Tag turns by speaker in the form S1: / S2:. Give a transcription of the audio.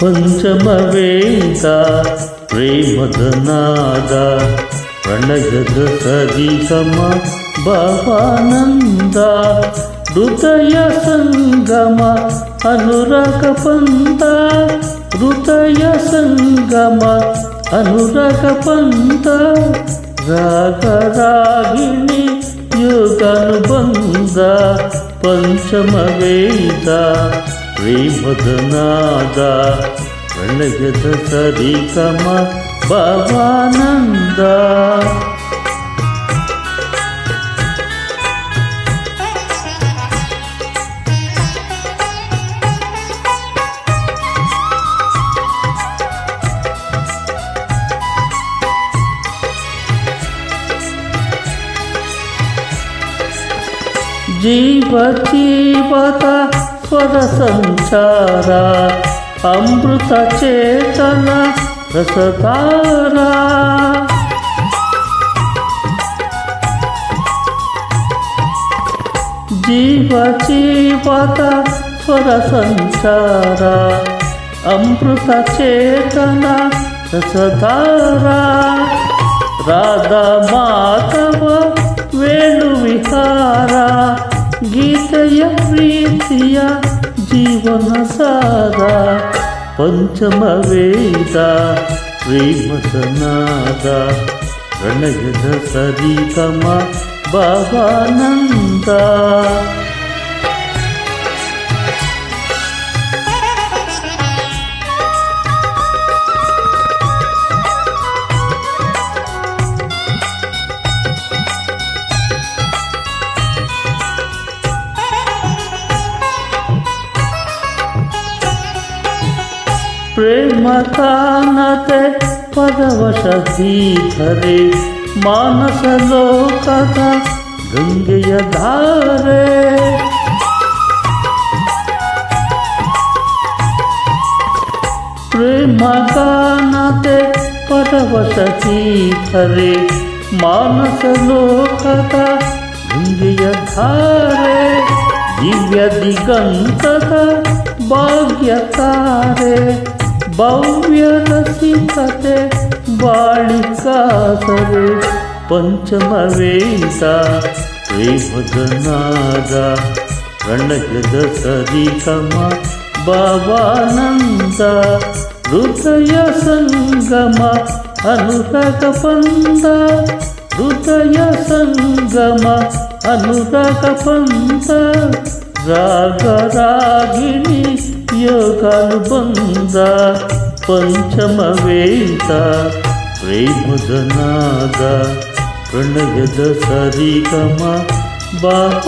S1: ಪಂಚಮವೇದ ಪ್ರೇಮದ ನಾದ ಪ್ರಣಯದ ಸರಿಗಮ ಭಾವಾನಂದ ಹೃದಯ ಸಂಗಮ ಅನುರಾಗ ಪಂಥ ಹೃದಯ ಸಂಗಮ ಅನುರಾಗ ಪಂಥ ರಾಗರಾಗಿಣಿ ಯೋಗಾನುಬಂಧ ಪಂಚಮವೇದ ಪ್ರೇಮದ ನಾದ ಪ್ರಣಯದ ಸರಿಗಮ ಭಾವಾನಂದ ಜೀವ ಜೀವದ ಸ್ವರ ಸಂಚಾರ ಅಮೃತ ಚೇತನ ರಸಧಾರ ಜೀವ ಜೀವದ ಸ್ವರ ಸಂಚಾರ ಅಮೃತ ಚೇತನ ರಸಧಾರ ರಾಧಾ ಮಾಧವ ವೇಣು ವಿಹಾರ ಗೀತೆಯ ಪ್ರೀತಿಯ ಜೀವನ ಸಾರ ಪಂಚಮವೇದ ಪ್ರೇಮದ ನಾದ ಪ್ರಣಯದ ಸರಿಗಮ ಭಾವಾನಂದ ಪ್ರೇಮ ಕಾನತೆ ಪರವಶೀಧರೆ ಮಾನಸ ಲೋಕದ ಗಂಗೆಯ ಧಾರೆ ಪ್ರೇಮ ಕಾನತೆ ಪರವಶೀಧರೆ ಮಾನಸ ಲೋಕದ ಗಂಗೆಯ ಧಾರೆ ದಿವ್ಯ ದಿಗಂತದ ಭಾಗ್ಯತಾರೆ ಭವ್ಯ ರಸಿಕತೆ ಬಾಳಿಕಾದರೆ ಪಂಚಮವೇದ ಪ್ರೇಮದ ನಾದ ಪ್ರಣಯದ ಸರಿಗಮ ಭಾವಾನಂದ ಹೃದಯ ಸಂಗಮ ಅನುರಾಗ ಪಂಥ ಹೃದಯ ಸಂಗಮ ಅನುರಾಗ ಪಂಥ ರಾಗರಾಗಿಣಿ ಯೋಗಾನುಬಂಧ ಪಂಚಮವೇದ ಪ್ರೇಮದ ನಾದ ಪ್ರಣಯದ ಸರಿಗಮ ಭಾವಾನಂದ